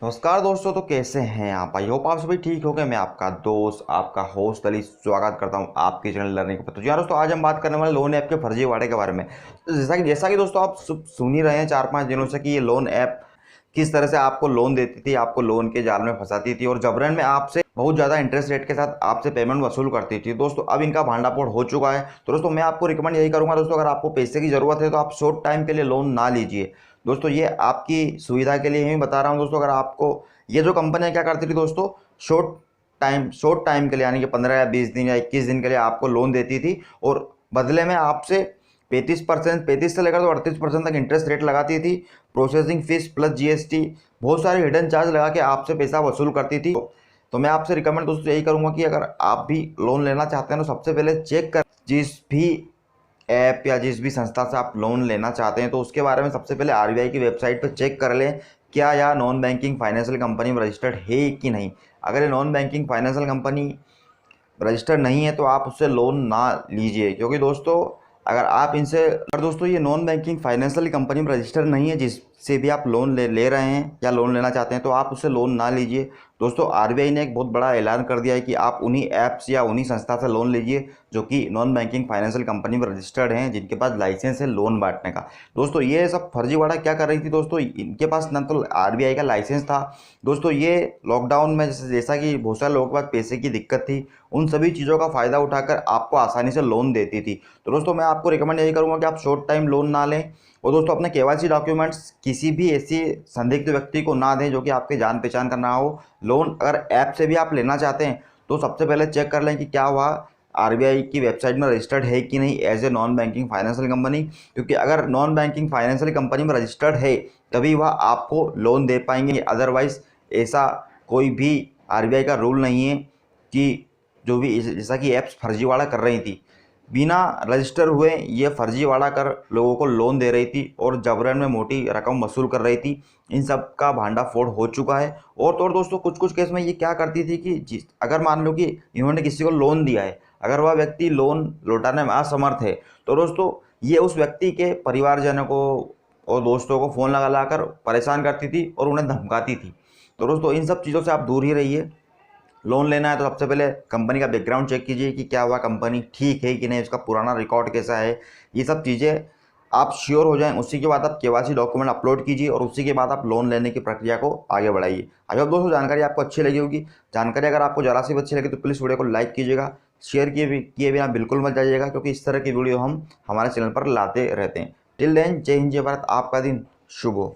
नमस्कार दोस्तों। तो कैसे हैं आप? आई होप आप सभी ठीक हो गए। मैं आपका दोस्त, आपका होस्ट अली स्वागत करता हूं आपके चैनल लर्निंग पर। तो यार दोस्तों, आज हम बात करने वाले लोन ऐप के फर्जीवाड़े के बारे में। तो जैसा कि दोस्तों आप सुन ही रहे हैं 4-5 दिनों से कि ये लोन ऐप किस तरह से आपको लोन देती थी, आपको लोन के जाल में फंसाती थी और जबरन में आपसे बहुत ज़्यादा इंटरेस्ट रेट के साथ आपसे पेमेंट वसूल करती थी। दोस्तों अब इनका भांडाफोड़ हो चुका है। तो दोस्तों मैं आपको रिकमेंड यही करूंगा दोस्तों, अगर आपको पैसे की ज़रूरत है तो आप शॉर्ट टाइम के लिए लोन ना लीजिए। दोस्तों ये आपकी सुविधा के लिए ही बता रहा हूँ दोस्तों। अगर आपको ये जो कंपनियां क्या करती थी दोस्तों, शॉर्ट टाइम के लिए यानी कि 15 या 20 दिन या 21 दिन के लिए आपको लोन देती थी और बदले में आपसे 35%, 35 से लेकर तो 38% तक इंटरेस्ट रेट लगाती थी। प्रोसेसिंग फीस प्लस जीएसटी, बहुत सारे हिडन चार्ज लगा के आपसे पैसा वसूल करती थी। तो मैं आपसे रिकमेंड दोस्तों यही करूंगा कि अगर आप भी लोन लेना चाहते हैं तो सबसे पहले चेक कर, जिस भी ऐप या जिस भी संस्था से आप लोन लेना चाहते हैं तो उसके बारे में सबसे पहले आरबीआई की वेबसाइट पर चेक कर लें, क्या यह नॉन बैंकिंग फाइनेंशियल कंपनी में रजिस्टर्ड है कि नहीं। अगर ये non banking financial company registered नहीं है तो आप उससे लोन ना लीजिए, क्योंकि दोस्तों अगर दोस्तों ये नॉन बैंकिंग फाइनेंशियल कंपनी में रजिस्टर्ड नहीं है जिससे भी आप लोन ले रहे हैं या लोन लेना चाहते हैं, तो आप उससे लोन ना लीजिए। दोस्तों आरबीआई ने एक बहुत बड़ा ऐलान कर दिया है कि आप उन्हीं ऐप्स या उन्हीं संस्था से लोन लीजिए जो कि नॉन बैंकिंग फाइनेंशियल कंपनी में रजिस्टर्ड हैं, जिनके पास लाइसेंस है लोन बांटने का। दोस्तों ये सब फर्जीवाड़ा क्या कर रही थी दोस्तों, इनके पास ना तो आरबीआई का लाइसेंस था दोस्तों। ये लॉकडाउन में जैसा कि बहुत सारे लोगों के पास पैसे की दिक्कत थी, उन सभी चीज़ों का फ़ायदा उठाकर आपको आसानी से लोन देती थी। तो दोस्तों मैं आपको रिकमेंड यही करूँगा कि आप शॉर्ट टाइम लोन ना लें और दोस्तों अपने केवाईसी डॉक्यूमेंट्स किसी भी ऐसी संदिग्ध व्यक्ति को ना दें जो कि आपके जान पहचान का ना हो। लोन अगर ऐप से भी आप लेना चाहते हैं तो सबसे पहले चेक कर लें कि क्या वह आरबीआई की वेबसाइट में रजिस्टर्ड है कि नहीं as a non banking financial company, क्योंकि अगर नॉन बैंकिंग फाइनेंशियल कंपनी में रजिस्टर्ड है तभी वह आपको लोन दे पाएंगे। अदरवाइज ऐसा कोई भी आरबीआई का रूल नहीं है कि जो भी जैसा कि ऐप्स फर्जीवाड़ा कर रही थी, बिना रजिस्टर हुए ये फर्जीवाड़ा कर लोगों को लोन दे रही थी और जबरन में मोटी रकम वसूल कर रही थी। इन सब का भांडाफोड़ हो चुका है। और तो और दोस्तों कुछ कुछ केस में ये क्या करती थी कि अगर मान लो कि इन्होंने किसी को लोन दिया है, अगर वह व्यक्ति लोन लौटाने में असमर्थ है तो दोस्तों ये उस व्यक्ति के परिवारजनों को और दोस्तों को फ़ोन लगा कर परेशान करती थी और उन्हें धमकाती थी। तो दोस्तों इन सब चीज़ों से आप दूर ही रहिए। लोन लेना है तो सबसे पहले कंपनी का बैकग्राउंड चेक कीजिए कि क्या हुआ, कंपनी ठीक है कि नहीं, उसका पुराना रिकॉर्ड कैसा है। ये सब चीज़ें आप श्योर हो जाएं, उसी के बाद आप केवाईसी डॉक्यूमेंट अपलोड कीजिए और उसी के बाद आप लोन लेने की प्रक्रिया को आगे बढ़ाइए। आई होप दोस्तों जानकारी आपको अच्छी लगी होगी। जानकारी अगर आपको ज़रा सी भी अच्छी लगी तो प्लीज़ वीडियो को लाइक कीजिएगा, शेयर किए बिना बिल्कुल मत जाइएगा, क्योंकि इस तरह की वीडियो हम हमारे चैनल पर लाते रहते हैं। टिल देन, जय हिंद जय भारत। आपका दिन शुभ हो।